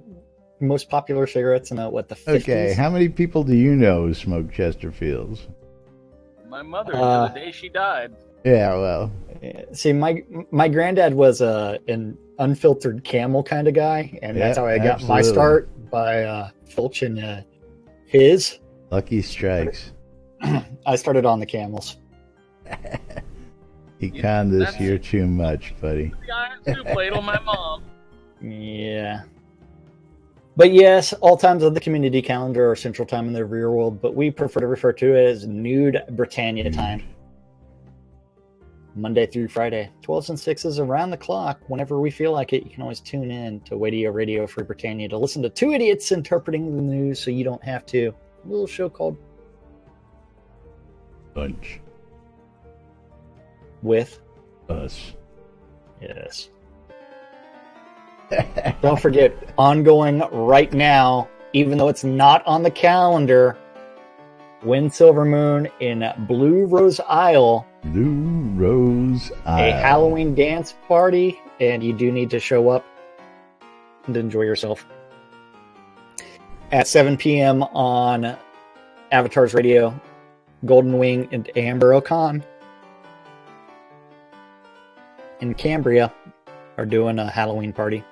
most popular cigarettes in the 50s.
Okay, how many people do you know who smoke Chesterfields?
My mother, until the day she died.
Yeah, well.
See, my granddad was an unfiltered Camel kind of guy, and that's how I got my start by filching his.
Lucky strikes.
I started on the Camels.
Econdas, you're too much, buddy.
The iron soup ladle, my mom.
Yeah. But yes, all times of the community calendar are Central Time in the real world, but we prefer to refer to it as Nude Britannia time. Monday through Friday, 12s and 6s around the clock. Whenever we feel like it, you can always tune in to Radio Free Britannia to listen to two idiots interpreting the news so you don't have to. A little show called
Lunch.
With
Us.
Yes. Don't forget, ongoing right now, even though it's not on the calendar, Wind Silver Moon in Blue Rose Isle.
Blue Rose Isle.
A Halloween dance party, and you do need to show up and enjoy yourself. At 7 p.m. on Avatar's Radio, Golden Wing and Amber O'Con in Cambria are doing a Halloween party.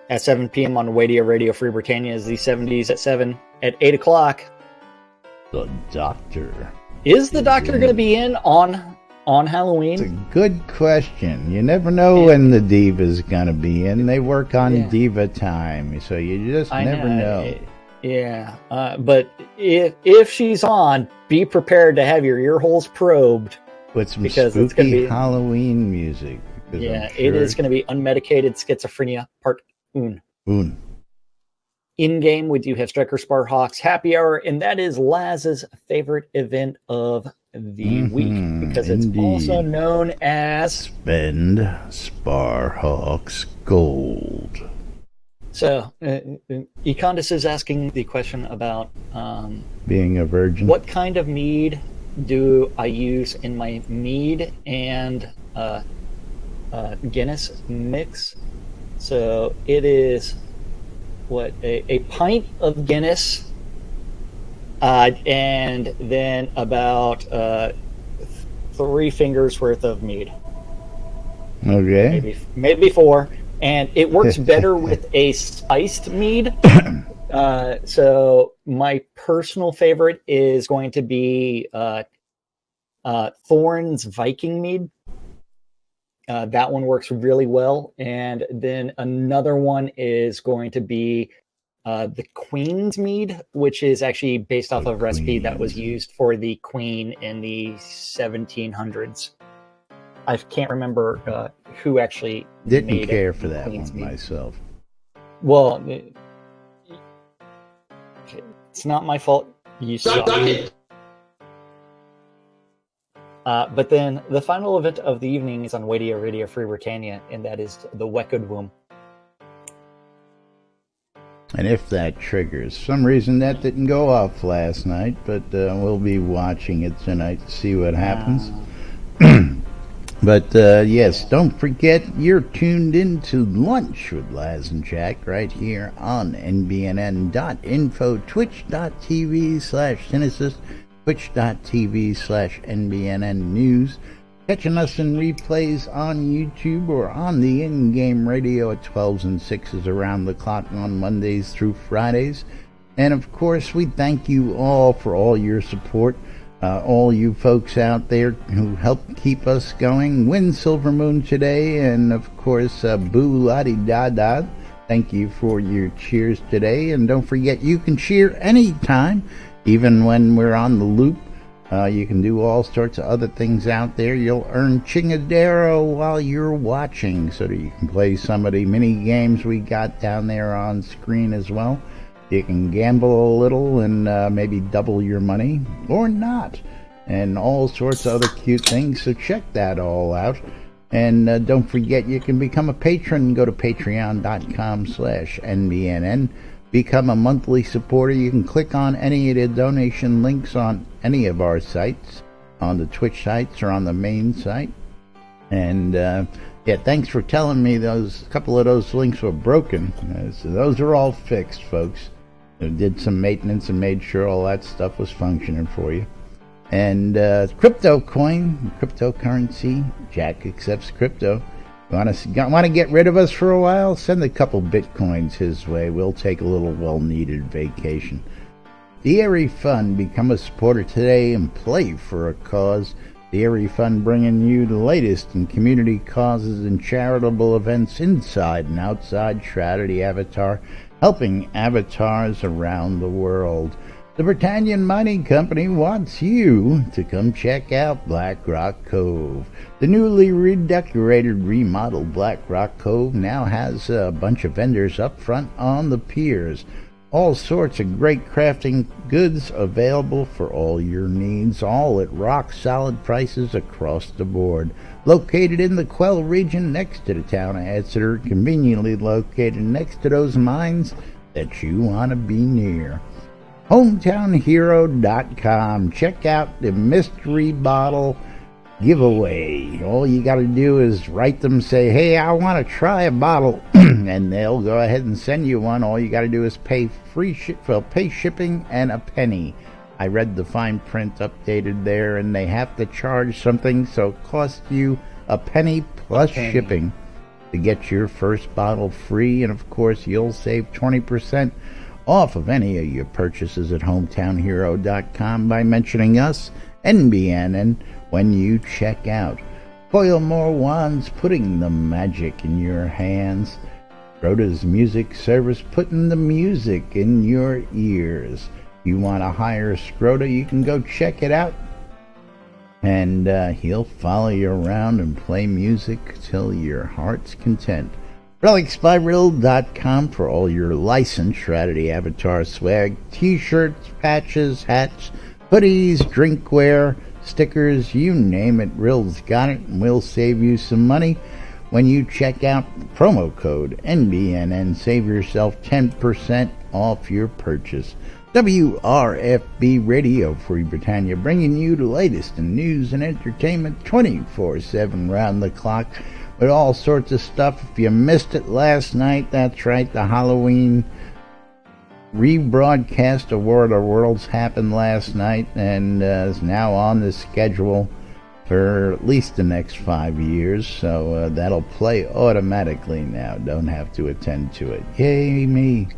At 7 p.m. on Radio Free Britannia is the 70s at 7. At 8 o'clock,
The Doctor.
Is the Doctor going to be in on Halloween?
It's a good question. You never know when the Diva's going to be in. They work on Diva time, so you just never know.
Yeah, but if she's on, be prepared to have your ear holes probed.
With some
because
spooky
it's gonna be,
Halloween music.
Yeah, it is going to be Unmedicated Schizophrenia Part 1. In-game, we do have Striker Sparhawks Happy Hour, and that is Laz's favorite event of the week, because it's also known as
Spend Sparhawks Gold.
So, Econdis is asking the question about
being a virgin.
What kind of mead do I use in my mead and Guinness mix? So it is a pint of Guinness, and then about 3 fingers worth of mead.
Okay.
Maybe 4. And it works better with a spiced mead. So my personal favorite is going to be Thorn's Viking mead. That one works really well. And then another one is going to be the Queen's mead, which is actually based off of a recipe that was used for the Queen in the 1700s. I can't remember who actually
didn't care for that one myself.
Well, it's not my fault. You suck it. But then the final event of the evening is on Radio Free Britannia, and that is the Wecked Womb.
And if that triggers, for some reason that didn't go off last night, but we'll be watching it tonight to see what happens. But yes, don't forget you're tuned in to Lunch with Laz and Jack right here on NBNN.info, twitch.tv/Cynesis, twitch.tv/NBNN News. Catching us in replays on YouTube or on the in-game radio at 12s and 6s around the clock on Mondays through Fridays. And of course, we thank you all for all your support. All you folks out there who help keep us going. Win Silver Moon today, and of course, Boo Lottie Da. Thank you for your cheers today, and don't forget you can cheer anytime, even when we're on the loop. You can do all sorts of other things out there. You'll earn Chingadero while you're watching, so that you can play some of the mini games we got down there on screen as well. You can gamble a little and maybe double your money, or not, and all sorts of other cute things, so check that all out. And don't forget you can become a patron. Go to patreon.com/NBNN. Become a monthly supporter. You can click on any of the donation links on any of our sites, on the Twitch sites or on the main site. And yeah, thanks for telling me a couple of those links were broken. So those are all fixed, folks. I did some maintenance and made sure all that stuff was functioning for you. And crypto coin, cryptocurrency, Jack accepts crypto. Want to get rid of us for a while? Send a couple bitcoins his way. We'll take a little well-needed vacation. The Airy Fund. Become a supporter today and play for a cause. The Airy Fund bringing you the latest in community causes and charitable events inside and outside Shroud of the Avatar, helping avatars around the world. The Britannian Mining Company wants you to come check out Black Rock Cove. The newly redecorated, remodeled Black Rock Cove now has a bunch of vendors up front on the piers. All sorts of great crafting goods available for all your needs, all at rock-solid prices across the board. Located in the Quell region next to the town of Exeter, conveniently located next to those mines that you want to be near. HometownHero.com. Check out the mystery bottle giveaway. All you got to do is write them, say, hey, I want to try a bottle, and they'll go ahead and send you one. All you got to do is pay pay shipping and a penny. I read the fine print updated there, and they have to charge something, so it costs you a penny plus shipping to get your first bottle free, and of course you'll save 20% off of any of your purchases at HometownHero.com by mentioning us, NBNN, when you check out. Coil more wands, putting the magic in your hands. Rhoda's Music Service, putting the music in your ears. You want to hire Scroda, you can go check it out. And he'll follow you around and play music till your heart's content. RelicsByRill.com for all your licensed Shroud of the Avatar swag. T-shirts, patches, hats, hoodies, drinkware, stickers, you name it, Rill's got it, and we'll save you some money when you check out promo code NBNN. Save yourself 10% off your purchase. WRFB Radio, Free Britannia, bringing you the latest in news and entertainment 24/7 round the clock with all sorts of stuff. If you missed it last night, that's right, the Halloween rebroadcast of War of the Worlds happened last night and is now on the schedule for at least the next 5 years, so that'll play automatically now. Don't have to attend to it. Yay me.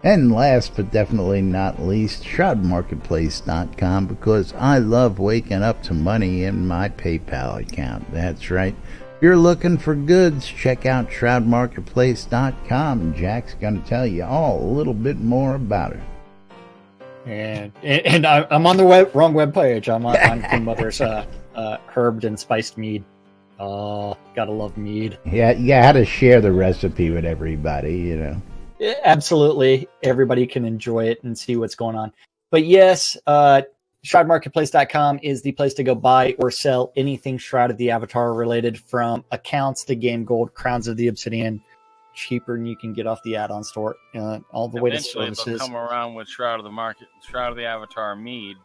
And last but definitely not least, ShroudMarketplace.com, because I love waking up to money in my PayPal account. That's right. If you're looking for goods, check out ShroudMarketplace.com, and Jack's going to tell you all a little bit more about it.
And I'm on the wrong web page. I'm on Queen Mother's herbed and spiced mead. Oh, gotta love mead.
Yeah, you got to share the recipe with everybody, you know.
Absolutely. Everybody can enjoy it and see what's going on. But yes, ShroudMarketplace.com is the place to go buy or sell anything Shroud of the Avatar related, from accounts to game gold, crowns of the obsidian, cheaper than you can get off the add-on store, all the way to services.
They'll come around with Shroud of the Avatar mead.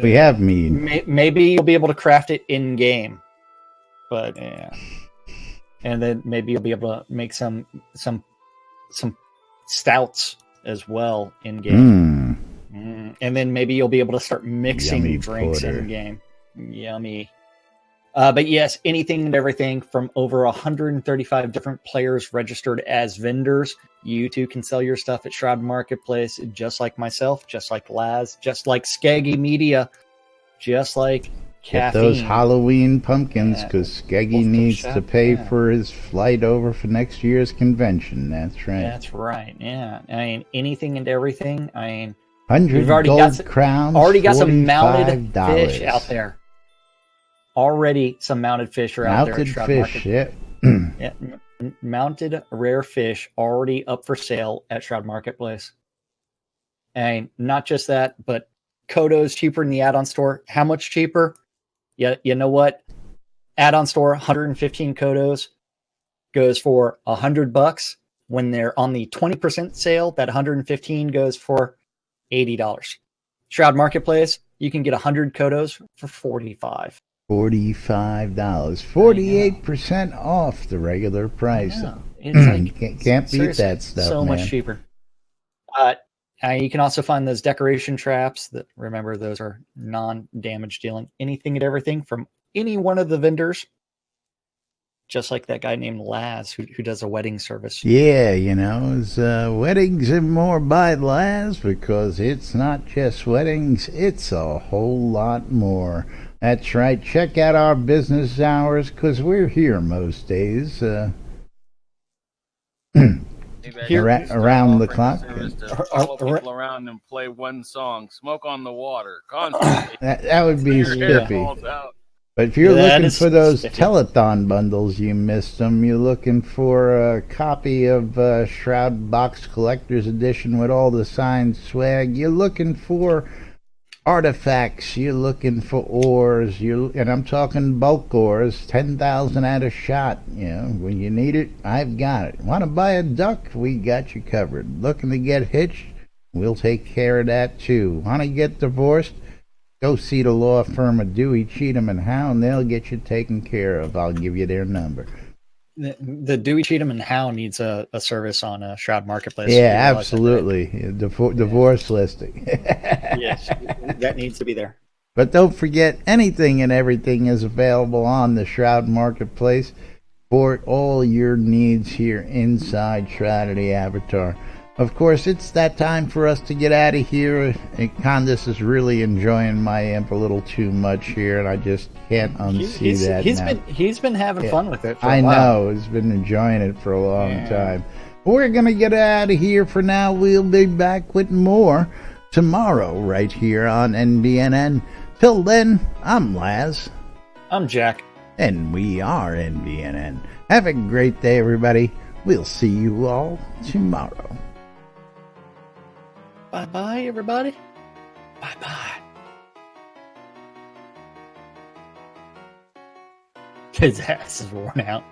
We have mead.
Maybe you'll be able to craft it in game, but yeah. And then maybe you'll be able to make some stouts as well in game. And then maybe you'll be able to start mixing
Yummy
drinks
porter.
in game. Yummy. But yes, anything and everything from over 135 different players registered as vendors. You too can sell your stuff at Shroud Marketplace, just like myself, just like Laz, just like Skeggy Media, just like
Get
Caffeine.
those Halloween pumpkins, because Skeggy needs
shop,
to pay
yeah.
for his flight over for next year's convention. That's right.
That's right. Yeah. I mean, anything and everything. I mean,
100
we've already
gold crowns,
already got some mounted
$45.
fish out there. Already some mounted fish are out there.
Mounted
At Shroud
fish,
Market.
yeah.
Yeah, mounted rare fish already up for sale at Shroud Marketplace. And not just that, but Kodo's cheaper in the add-on store. How much cheaper? Yeah, you know what? Add-on store, 115 Kodos goes for $100. When they're on the 20% sale, that 115 goes for $80. Shroud Marketplace, you can get 100 Kodos for $45.
$45. 48% off the regular price.
It's like,
Can't beat
seriously,
that stuff,
so
man.
much cheaper. You can also find those decoration traps. That, remember, those are non-damage dealing. Anything and everything from any one of the vendors. Just like that guy named Laz who does a wedding service.
Yeah, you know, it's weddings and more by Laz, because it's not just weddings, it's a whole lot more. That's right. Check out our business hours because we're here most days.
Here,
around the clock.
Follow people around and play one song, "Smoke on the Water," constantly.
that would be spiffy. But if you're looking for those telethon bundles, you missed them. You're looking for a copy of Shroud Box Collector's Edition with all the signed swag. You're looking for artifacts. You're looking for ores. And I'm talking bulk ores, 10,000 at a shot. You know, when you need it, I've got it. Want to buy a duck? We got you covered. Looking to get hitched? We'll take care of that too. Want to get divorced? Go see the law firm of Dewey, Cheatham and Howe, and they'll get you taken care of. I'll give you their number.
The Dewey, Cheatham and Howe needs a service on a Shroud Marketplace.
Yeah, absolutely. That, right? Divorce listing.
Yes, that needs to be there.
But don't forget, anything and everything is available on the Shroud Marketplace for all your needs here inside Shroud of the Avatar. Of course, it's that time for us to get out of here. Candace is really enjoying my imp a little too much here, and I just can't unsee that now.
He's been having fun with it for
a while.
I
know. He's been enjoying it for a long time. We're going to get out of here for now. We'll be back with more tomorrow right here on NBNN. Till then, I'm Laz.
I'm Jack.
And we are NBNN. Have a great day, everybody. We'll see you all tomorrow.
Bye-bye, everybody. Bye-bye. His ass is worn out.